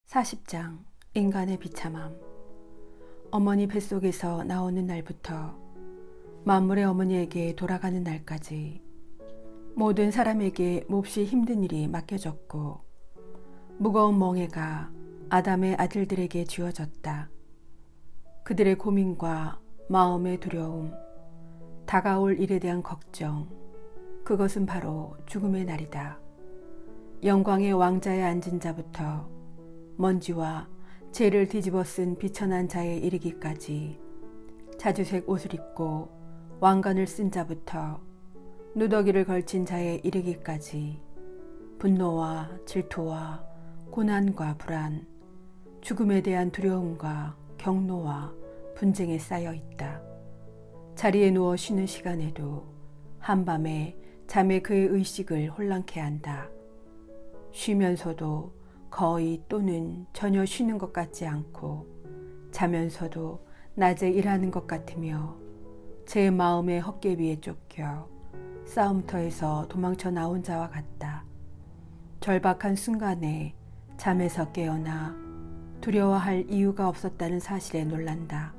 40장 인간의 비참함. 어머니 뱃속에서 나오는 날부터 만물의 어머니에게 돌아가는 날까지 모든 사람에게 몹시 힘든 일이 맡겨졌고 무거운 멍에가 아담의 아들들에게 쥐어졌다. 그들의 고민과 마음의 두려움, 다가올 일에 대한 걱정, 그것은 바로 죽음의 날이다. 영광의 왕자에 앉은 자부터 먼지와 죄를 뒤집어 쓴 비천한 자에 이르기까지, 자주색 옷을 입고 왕관을 쓴 자부터 누더기를 걸친 자에 이르기까지 분노와 질투와 고난과 불안, 죽음에 대한 두려움과 경노와 분쟁에 쌓여 있다. 자리에 누워 쉬는 시간에도 한밤에 잠에 그의 의식을 혼란케 한다. 쉬면서도 거의 또는 전혀 쉬는 것 같지 않고 자면서도 낮에 일하는 것 같으며 제 마음의 헛개비에 쫓겨 싸움터에서 도망쳐 나온 자와 같다. 절박한 순간에 잠에서 깨어나 두려워할 이유가 없었다는 사실에 놀란다.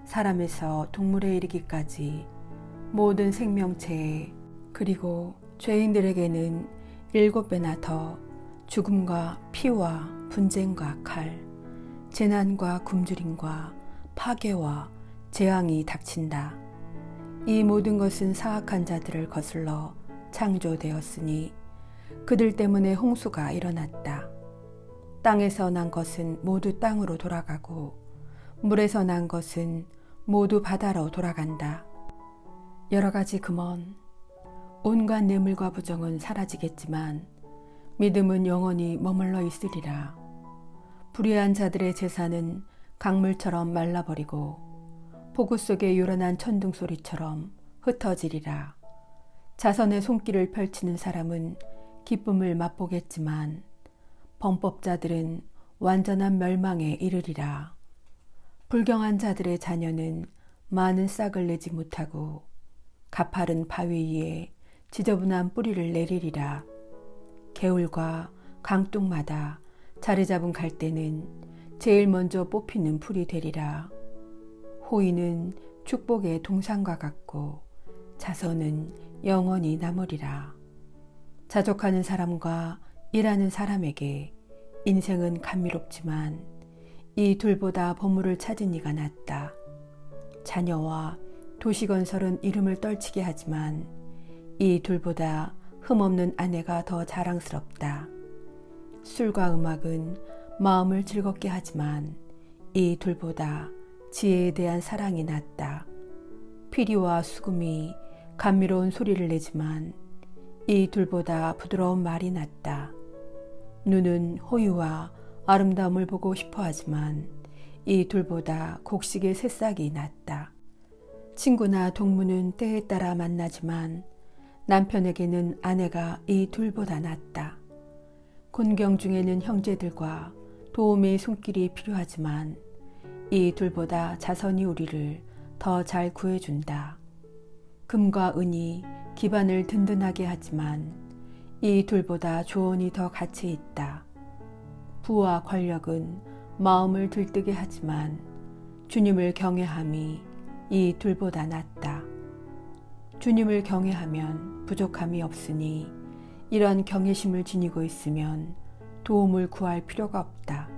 사람에서 동물에 이르기까지 모든 생명체에, 그리고 죄인들에게는 7배나 더 죽음과 피와 분쟁과 칼, 재난과 굶주림과 파괴와 재앙이 닥친다. 이 모든 것은 사악한 자들을 거슬러 창조되었으니 그들 때문에 홍수가 일어났다. 땅에서 난 것은 모두 땅으로 돌아가고 물에서 난 것은 모두 바다로 돌아간다. 여러 가지 금원, 온갖 뇌물과 부정은 사라지겠지만 믿음은 영원히 머물러 있으리라. 불의한 자들의 재산은 강물처럼 말라버리고 폭우 속에 요란한 천둥 소리처럼 흩어지리라. 자선의 손길을 펼치는 사람은 기쁨을 맛보겠지만 범법자들은 완전한 멸망에 이르리라. 불경한 자들의 자녀는 많은 싹을 내지 못하고 가파른 바위 위에 지저분한 뿌리를 내리리라. 개울과 강둑마다 자리 잡은 갈대는 제일 먼저 뽑히는 풀이 되리라. 호의는 축복의 동상과 같고 자선은 영원히 남으리라. 자족하는 사람과 일하는 사람에게 인생은 감미롭지만 이 둘보다 보물을 찾은 이가 낫다. 자녀와 도시건설은 이름을 떨치게 하지만 이 둘보다 흠없는 아내가 더 자랑스럽다. 술과 음악은 마음을 즐겁게 하지만 이 둘보다 지혜에 대한 사랑이 낫다. 피리와 수금이 감미로운 소리를 내지만 이 둘보다 부드러운 말이 낫다. 눈은 호유와 아름다움을 보고 싶어 하지만 이 둘보다 곡식의 새싹이 낫다. 친구나 동무는 때에 따라 만나지만 남편에게는 아내가 이 둘보다 낫다. 곤경 중에는 형제들과 도움의 손길이 필요하지만 이 둘보다 자선이 우리를 더 잘 구해준다. 금과 은이 기반을 든든하게 하지만 이 둘보다 조언이 더 가치 있다. 부와 권력은 마음을 들뜨게 하지만 주님을 경외함이 이 둘보다 낫다. 주님을 경외하면 부족함이 없으니 이런 경외심을 지니고 있으면 도움을 구할 필요가 없다.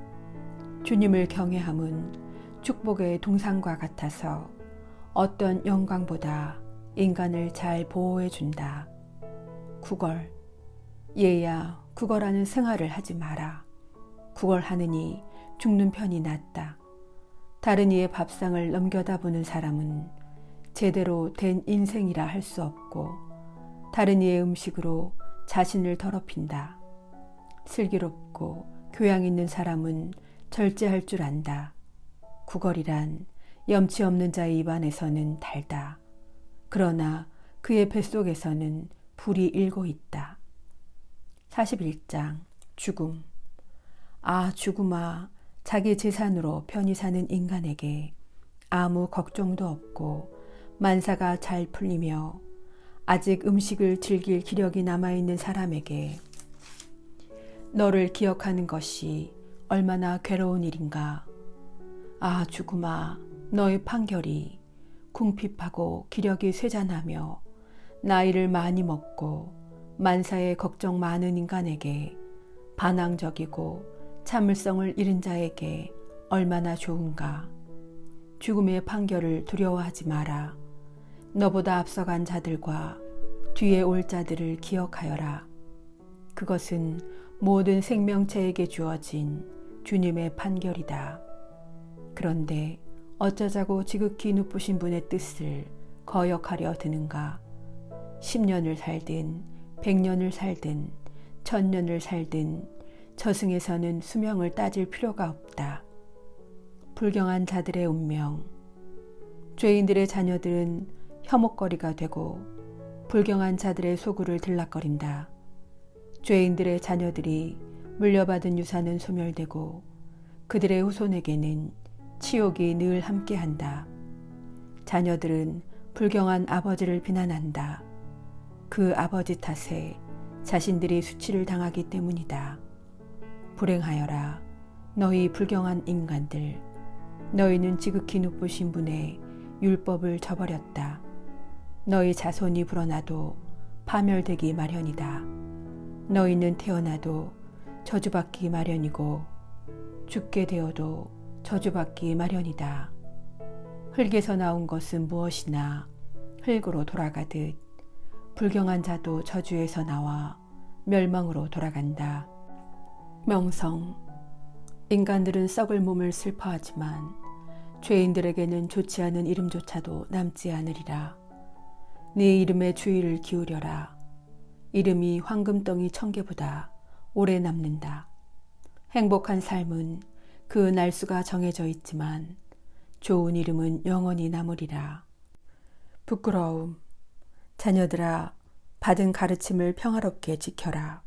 주님을 경외함은 축복의 동상과 같아서 어떤 영광보다 인간을 잘 보호해 준다. 구걸, 얘야 구걸하는 생활을 하지 마라. 구걸하느니 죽는 편이 낫다. 다른 이의 밥상을 넘겨다 보는 사람은 제대로 된 인생이라 할 수 없고 다른 이의 음식으로 자신을 더럽힌다. 슬기롭고 교양 있는 사람은 절제할 줄 안다. 구걸이란 염치 없는 자의 입안에서는 달다. 그러나 그의 뱃속에서는 불이 일고 있다. 41장 죽음. 아, 죽음아, 자기 재산으로 편히 사는 인간에게 아무 걱정도 없고 만사가 잘 풀리며 아직 음식을 즐길 기력이 남아있는 사람에게 너를 기억하는 것이 얼마나 괴로운 일인가. 아 죽음아, 너의 판결이 궁핍하고 기력이 쇠잔하며 나이를 많이 먹고 만사에 걱정 많은 인간에게, 반항적이고 참을성을 잃은 자에게 얼마나 좋은가. 죽음의 판결을 두려워하지 마라. 너보다 앞서간 자들과 뒤에 올 자들을 기억하여라. 그것은 모든 생명체에게 주어진 주님의 판결이다. 그런데 어쩌자고 지극히 높으신 분의 뜻을 거역하려 드는가. 10년을 살든 100년을 살든 1000년을 살든 저승에서는 수명을 따질 필요가 없다. 불경한 자들의 운명. 죄인들의 자녀들은 혐오거리가 되고 불경한 자들의 소굴을 들락거린다. 죄인들의 자녀들이 물려받은 유산은 소멸되고 그들의 후손에게는 치욕이 늘 함께한다. 자녀들은 불경한 아버지를 비난한다. 그 아버지 탓에 자신들이 수치를 당하기 때문이다. 불행하여라, 너희 불경한 인간들. 너희는 지극히 높으신 분의 율법을 저버렸다. 너희 자손이 불어나도 파멸되기 마련이다. 너희는 태어나도 저주받기 마련이고 죽게 되어도 저주받기 마련이다. 흙에서 나온 것은 무엇이나 흙으로 돌아가듯 불경한 자도 저주에서 나와 멸망으로 돌아간다. 명성. 인간들은 썩을 몸을 슬퍼하지만 죄인들에게는 좋지 않은 이름조차도 남지 않으리라. 네 이름에 주의를 기울여라. 이름이 황금덩이 1000개보다 오래 남는다. 행복한 삶은 그 날수가 정해져 있지만 좋은 이름은 영원히 남으리라. 부끄러움. 자녀들아, 받은 가르침을 평화롭게 지켜라.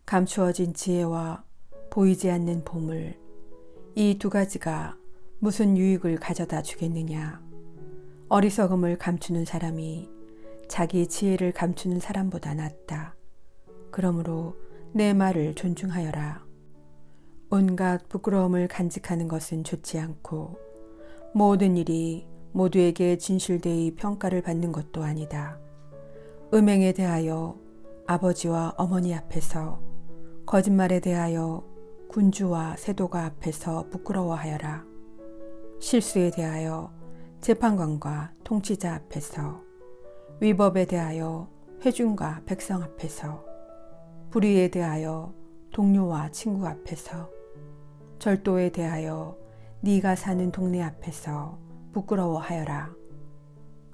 감추어진 지혜와 보이지 않는 보물, 이 두 가지가 무슨 유익을 가져다 주겠느냐. 어리석음을 감추는 사람이 자기 지혜를 감추는 사람보다 낫다. 그러므로 내 말을 존중하여라. 온갖 부끄러움을 간직하는 것은 좋지 않고 모든 일이 모두에게 진실되이 평가를 받는 것도 아니다. 음행에 대하여 아버지와 어머니 앞에서, 거짓말에 대하여 군주와 세도가 앞에서 부끄러워하여라. 실수에 대하여 재판관과 통치자 앞에서, 위법에 대하여 회중과 백성 앞에서, 불의에 대하여 동료와 친구 앞에서, 절도에 대하여 네가 사는 동네 앞에서 부끄러워하여라.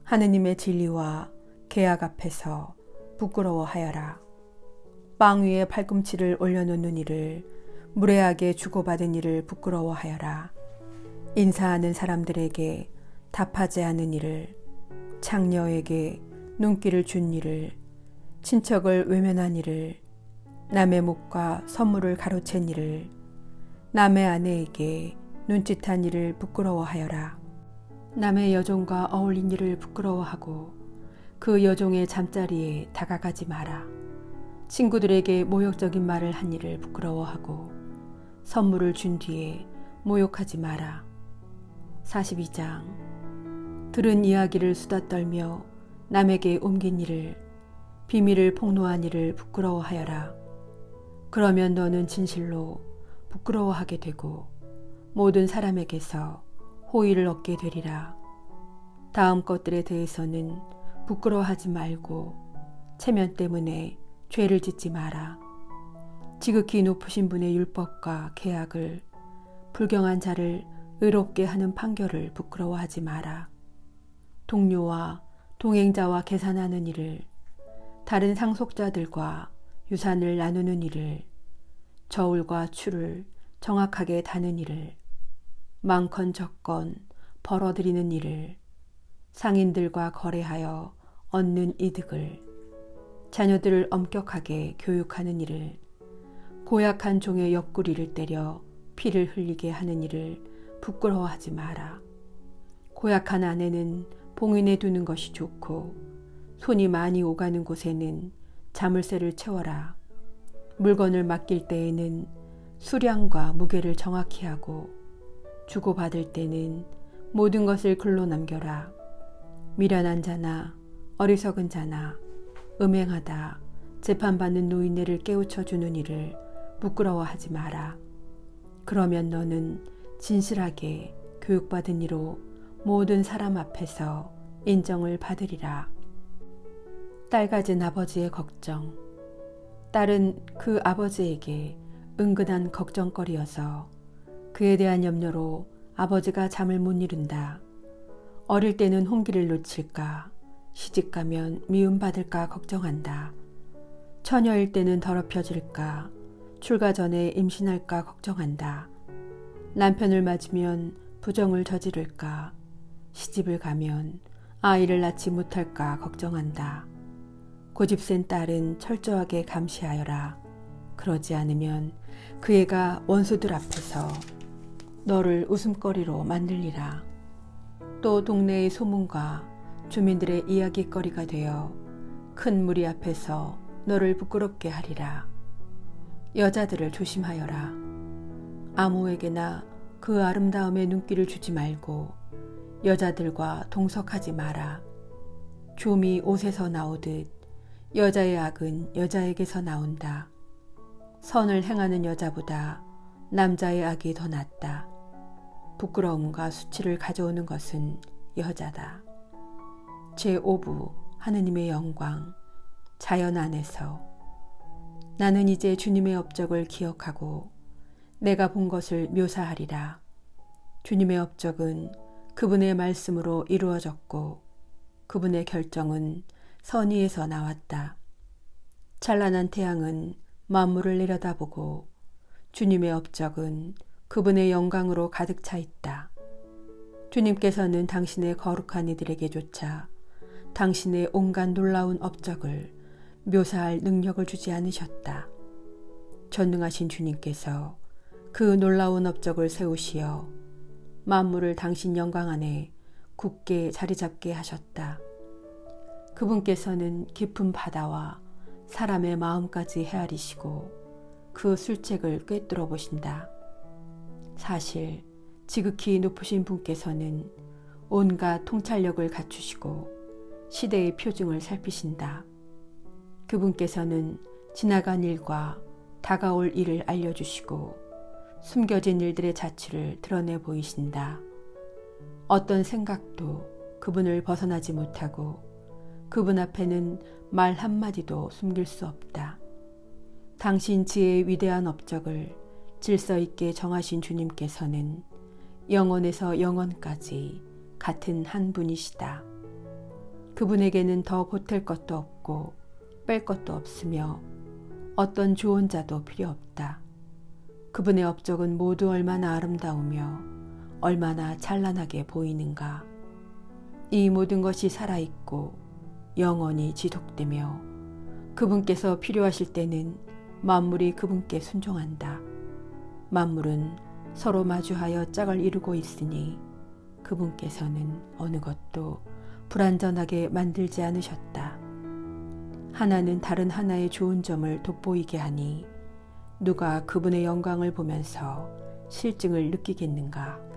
하느님의 진리와 계약 앞에서 부끄러워하여라. 빵 위에 팔꿈치를 올려놓는 일을, 무례하게 주고받은 일을 부끄러워하여라. 인사하는 사람들에게 답하지 않은 일을, 창녀에게 눈길을 준 일을, 친척을 외면한 일을, 남의 목과 선물을 가로챈 일을, 남의 아내에게 눈짓한 일을 부끄러워하여라. 남의 여종과 어울린 일을 부끄러워하고 그 여종의 잠자리에 다가가지 마라. 친구들에게 모욕적인 말을 한 일을 부끄러워하고 선물을 준 뒤에 모욕하지 마라. 42장. 들은 이야기를 수다 떨며 남에게 옮긴 일을, 비밀을 폭로한 일을 부끄러워하여라. 그러면 너는 진실로 부끄러워하게 되고 모든 사람에게서 호의를 얻게 되리라. 다음 것들에 대해서는 부끄러워하지 말고 체면 때문에 죄를 짓지 마라. 지극히 높으신 분의 율법과 계약을, 불경한 자를 의롭게 하는 판결을 부끄러워하지 마라. 동료와 동행자와 계산하는 일을, 다른 상속자들과 유산을 나누는 일을, 저울과 추를 정확하게 다는 일을, 많건 적건 벌어들이는 일을, 상인들과 거래하여 얻는 이득을, 자녀들을 엄격하게 교육하는 일을, 고약한 종의 옆구리를 때려 피를 흘리게 하는 일을 부끄러워하지 마라. 고약한 아내는 봉인해 두는 것이 좋고 손이 많이 오가는 곳에는 자물쇠를 채워라. 물건을 맡길 때에는 수량과 무게를 정확히 하고 주고받을 때는 모든 것을 글로 남겨라. 미련한 자나 어리석은 자나 음행하다 재판받는 노인네를 깨우쳐주는 일을 부끄러워하지 마라. 그러면 너는 진실하게 교육받은 이로 모든 사람 앞에서 인정을 받으리라. 딸 가진 아버지의 걱정. 딸은 그 아버지에게 은근한 걱정거리여서 그에 대한 염려로 아버지가 잠을 못 이룬다. 어릴 때는 홍기를 놓칠까, 시집가면 미움받을까 걱정한다. 처녀일 때는 더럽혀질까, 출가 전에 임신할까 걱정한다. 남편을 맞으면 부정을 저지를까, 시집을 가면 아이를 낳지 못할까 걱정한다. 고집센 딸은 철저하게 감시하여라. 그러지 않으면 그 애가 원수들 앞에서 너를 웃음거리로 만들리라. 또 동네의 소문과 주민들의 이야기거리가 되어 큰 무리 앞에서 너를 부끄럽게 하리라. 여자들을 조심하여라. 아무에게나 그 아름다움에 눈길을 주지 말고 여자들과 동석하지 마라. 좀이 옷에서 나오듯 여자의 악은 여자에게서 나온다. 선을 행하는 여자보다 남자의 악이 더 낫다. 부끄러움과 수치를 가져오는 것은 여자다. 제5부 하느님의 영광. 자연 안에서. 나는 이제 주님의 업적을 기억하고 내가 본 것을 묘사하리라. 주님의 업적은 그분의 말씀으로 이루어졌고 그분의 결정은 선의에서 나왔다. 찬란한 태양은 만물을 내려다보고 주님의 업적은 그분의 영광으로 가득 차 있다. 주님께서는 당신의 거룩한 이들에게조차 당신의 온갖 놀라운 업적을 묘사할 능력을 주지 않으셨다. 전능하신 주님께서 그 놀라운 업적을 세우시어 만물을 당신 영광 안에 굳게 자리 잡게 하셨다. 그분께서는 깊은 바다와 사람의 마음까지 헤아리시고 그 술책을 꿰뚫어 보신다. 사실 지극히 높으신 분께서는 온갖 통찰력을 갖추시고 시대의 표징을 살피신다. 그분께서는 지나간 일과 다가올 일을 알려주시고 숨겨진 일들의 자취를 드러내 보이신다. 어떤 생각도 그분을 벗어나지 못하고 그분 앞에는 말 한마디도 숨길 수 없다. 당신 지혜의 위대한 업적을 질서 있게 정하신 주님께서는 영원에서 영원까지 같은 한 분이시다. 그분에게는 더 보탤 것도 없고 뺄 것도 없으며 어떤 조언자도 필요 없다. 그분의 업적은 모두 얼마나 아름다우며 얼마나 찬란하게 보이는가. 이 모든 것이 살아있고 영원히 지속되며 그분께서 필요하실 때는 만물이 그분께 순종한다. 만물은 서로 마주하여 짝을 이루고 있으니 그분께서는 어느 것도 불완전하게 만들지 않으셨다. 하나는 다른 하나의 좋은 점을 돋보이게 하니 누가 그분의 영광을 보면서 실증을 느끼겠는가.